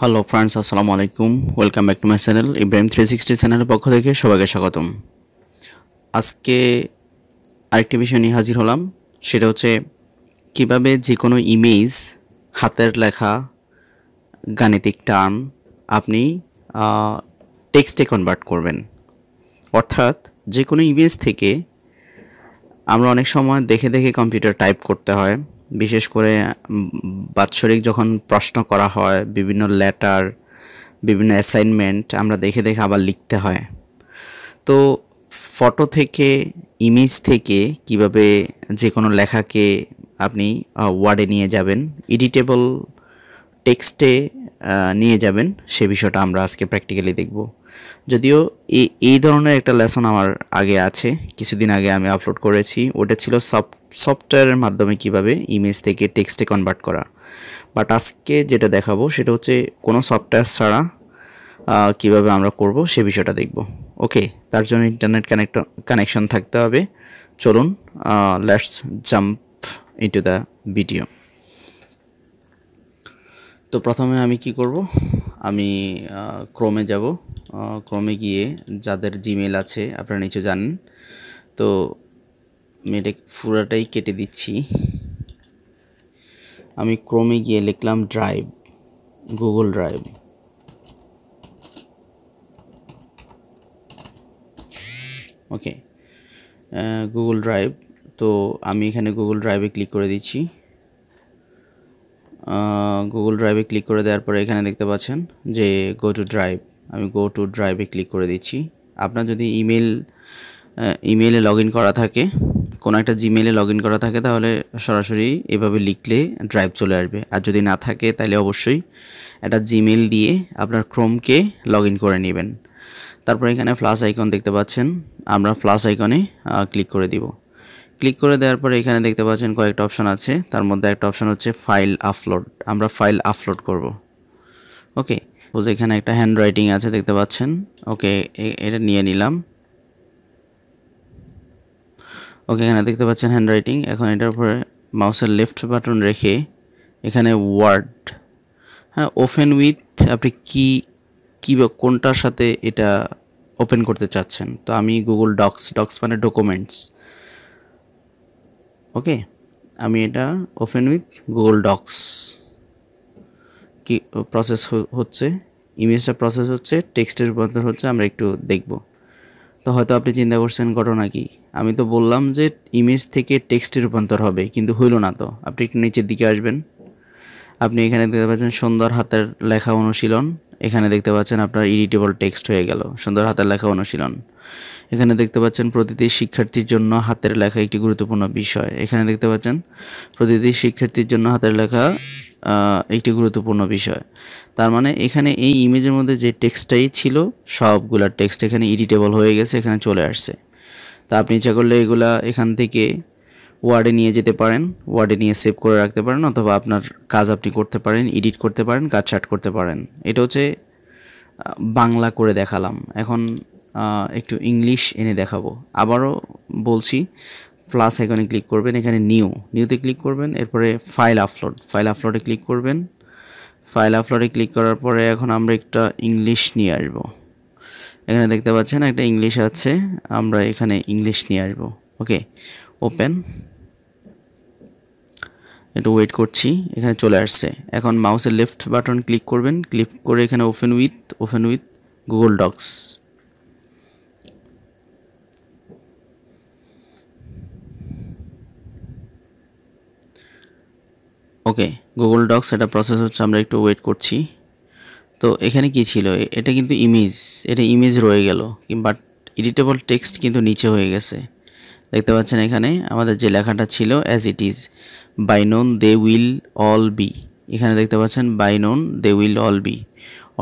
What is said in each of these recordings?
Hello friends, আসসালামু আলাইকুম। Welcome back to my channel Ibrahim 360 চ্যানেলের পক্ষ থেকে সবাইকে স্বাগতম। আজকে আরেকটি বিষয় নিয়ে হাজির হলাম, সেটা হচ্ছে কিভাবে যে কোনো ইমেজ, হাতের লেখা, গাণিতিক টার্ম আপনি টেক্সটে কনভার্ট করবেন। অর্থাৎ যে কোনো ইমেজ থেকে আমরা অনেক সময় দেখে দেখে কম্পিউটার টাইপ করতে হয়, বিশেষ করে বাৎসরিক যখন প্রশ্ন করা হয়, বিভিন্ন লেটার, বিভিন্ন অ্যাসাইনমেন্ট আমরা দেখে দেখে আবার লিখতে হয়। তো ফটো থেকে, ইমেজ থেকে কিভাবে যে কোনো লেখাকে আপনি ওয়ার্ডে নিয়ে যাবেন, এডিটেবল টেক্সটে নিয়ে যাবেন, সে বিষয়টা আমরা আজকে প্র্যাকটিক্যালি দেখব। যদিও এই ধরনের একটা লেসন আমার আগে আছে, কিছুদিন আগে আমি আপলোড করেছি। ওটা ছিল সফটওয়্যারের মাধ্যমে কিভাবে ইমেজ থেকে টেক্সটে কনভার্ট করা। বাট আজকে যেটা দেখাবো সেটা হচ্ছে কোনো সফটওয়্যার ছাড়া কিভাবে আমরা করব সে বিষয়টা দেখব। ওকে, তার জন্য ইন্টারনেট কানেকশন থাকতে হবে। চলুন, let's jump into the video. তো প্রথমে আমি কি করব, আমি ক্রোমে যাব। ক্রোমে গিয়ে যাদের জিমেল আছে আপনারা নিচে জানেন, তো আমি এটা পুরাটাই কেটে দিচ্ছি। আমি ক্রোমে গিয়ে লিখলাম ড্রাইভ, গুগল ড্রাইভ। ওকে, গুগল ড্রাইভ। তো আমি এখানে গুগল ড্রাইভে ক্লিক করে দিচ্ছি। গুগল ড্রাইভে ক্লিক করে দেওয়ার পরে এখানে দেখতে পাচ্ছেন যে গো টু ড্রাইভ। আমি গো টু ড্রাইভে ক্লিক করে দিচ্ছি। আপনার যদি ইমেইলে লগ ইন করা থাকে, কোনো একটা জিমেইলে লগ ইন করা থাকে, তাহলে সরাসরি এভাবে লিখলে ড্রাইভ চলে আসবে। আর যদি না থাকে তাহলে অবশ্যই একটা জিমেইল দিয়ে আপনার ক্রোমকে লগ ইন করে নেবেন। তারপর এখানে প্লাস আইকন দেখতে পাচ্ছেন, আমরা প্লাস আইকনে ক্লিক করে দিব। ক্লিক করে দেওয়ার পরে এখানে দেখতে পাচ্ছেন কয়েকটা অপশন আছে, তার মধ্যে একটা অপশন হচ্ছে ফাইল আপলোড। আমরা ফাইল আপলোড করব। ওকে, এখানে একটা হ্যান্ড রাইটিং আছে দেখতে পাচ্ছেন। ওকে, এটা নিয়ে নিলাম। ওকে, এখানে দেখতে পাচ্ছেন হ্যান্ড রাইটিং। এখন এটার উপরে মাউসের লেফট বাটন রেখে এখানে ওয়ার্ড, হ্যাঁ, ওপেন উইথ, আপনি কি কোনটার সাথে এটা ওপেন করতে চাচ্ছেন। তো আমি গুগল ডক্স মানে ডকুমেন্টস। ওকে, আমি এটা ওপেন উইথ গুগল ডক্স। কি প্রসেস হচ্ছে, ইমেজটা প্রসেস হচ্ছে, টেক্সটের রূপান্তর হচ্ছে, আমরা একটু দেখব। তো হয়তো আপনি চিন্তা করছেন ঘটনা কি, আমি তো বললাম যে ইমেজ থেকে টেক্সটে রূপান্তর হবে, কিন্তু হইল না। তো আপনি একটু নিচের দিকে আসবেন। আপনি এখানে দেখতে পাচ্ছেন সুন্দর হাতের লেখা অনুশীলন। এখানে দেখতে পাচ্ছেন আপনার এডিটেবল টেক্সট হয়ে গেল সুন্দর হাতের লেখা অনুশীলন। এখানে দেখতে পাচ্ছেন প্রতিটি শিক্ষার্থীর জন্য হাতের লেখা একটি গুরুত্বপূর্ণ বিষয়। এখানে দেখতে পাচ্ছেন প্রতিটি শিক্ষার্থীর জন্য হাতের লেখা একটি গুরুত্বপূর্ণ বিষয়। তার মানে এখানে এই ইমেজের মধ্যে যে টেক্সটটাই ছিল, সবগুলা টেক্সট এখানে এডিটেবল হয়ে গেছে, এখানে চলে আসছে। তা আপনি ইচ্ছা করলে এগুলা এখান থেকে ওয়ার্ডে নিয়ে যেতে পারেন, ওয়ার্ডে নিয়ে সেভ করে রাখতে পারেন, অথবা আপনার কাজ আপনি করতে পারেন, এডিট করতে পারেন, কাটছাঁট করতে পারেন। এটা হচ্ছে বাংলা করে দেখালাম। এখন একটু ইংলিশ এনে দেখাবো। আবারও বলছি, প্লাস আইকনে ক্লিক করবেন, এখানে নিউতে ক্লিক করবেন, এরপরে ফাইল আপলোডে ক্লিক করবেন। ফাইল আপলোডে ক্লিক করার পরে এখন আমরা একটা ইংলিশ নিয়ে আসব। এখানে দেখতে পাচ্ছেন একটা ইংলিশ আছে, আমরা এখানে ইংলিশ নিয়ে আসব। ওকে, ওপেন, একটু ওয়েট করছি, এখানে চলে আসছে। এখন মাউসের লেফট বাটন ক্লিক করবেন, ক্লিক করে এখানে open with Google Docs. Okay, Google Docs এটা প্রসেস হচ্ছে, আমরা একটু ওয়েট করছি। তো এখানে কি ছিল, এটা কিন্তু এটা ইমেজ রয়ে গেল, বাট এডিটেবল টেক্সট কিন্তু নিচে হয়ে গেছে। দেখতে পাচ্ছেন এখানে আমাদের যে লেখাটা ছিল as it is, by known they will all be. এখানে দেখতে পাচ্ছেন by known they will all be,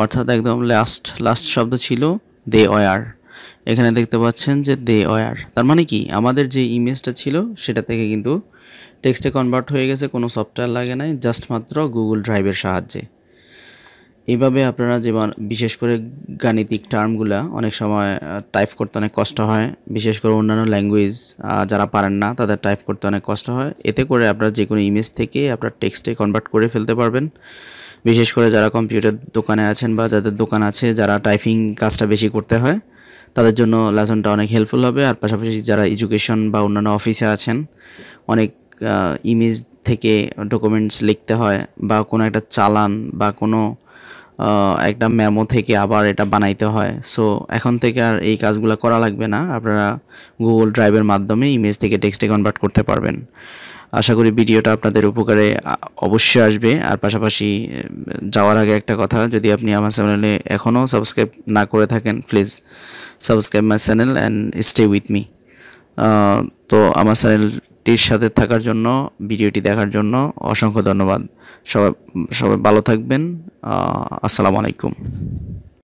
অর্থাৎ একদম লাস্ট শব্দ ছিল দে ওয়ার। এখানে দেখতে পাচ্ছেন যে দে ওয়ার, তার মানে কি আমাদের যে ইমেজটা ছিল সেটা থেকে কিন্তু টেক্সটে কনভার্ট হয়ে গেছে, কোনো সফটওয়্যার লাগে নাই, জাস্ট মাত্র গুগল ড্রাইভের সাহায্যে। এইভাবে আপনারা যেমন বিশেষ করে গাণিতিক টার্মগুলা অনেক সময় টাইপ করতে অনেক কষ্ট হয়, বিশেষ করে অন্যান্য ল্যাঙ্গুয়েজ যারা পারেন না তাদের টাইপ করতে অনেক কষ্ট হয়। এতে করে আপনারা যে কোনো ইমেজ থেকে আপনার টেক্সটে কনভার্ট করে ফেলতে পারবেন। বিশেষ করে যারা কম্পিউটার দোকানে আছেন বা যাদের দোকান আছে, যারা টাইপিং কাজটা বেশি করতে হয়, তাদের জন্য লেসনটা অনেক হেল্পফুল হবে। আর পাশাপাশি যারা এডুকেশন বা অন্যান্য অফিসে আছেন, অনেক ইমেজ থেকে ডকুমেন্টস লিখতে হয় বা কোনো একটা চালান বা কোনো একটা মেমো থেকে আবার এটা বানাইতে হয়। সো এখন থেকে আর এই কাজগুলো করা লাগবে না, আপনারা গুগল ড্রাইভের মাধ্যমে ইমেজ থেকে টেক্সটে কনভার্ট করতে পারবেন। আশা করি ভিডিওটা আপনাদের উপকারে অবশ্যই আসবে। আর পাশাপাশি যাওয়ার আগে একটা কথা, যদি আপনি আমার চ্যানেলে এখনও সাবস্ক্রাইব না করে থাকেন, please subscribe my channel and stay with me. তো আমার চ্যানেলটির সাথে থাকার জন্য, ভিডিওটি দেখার জন্য অসংখ্য ধন্যবাদ। সবাই সবাই ভালো থাকবেন। আসসালামু আলাইকুম।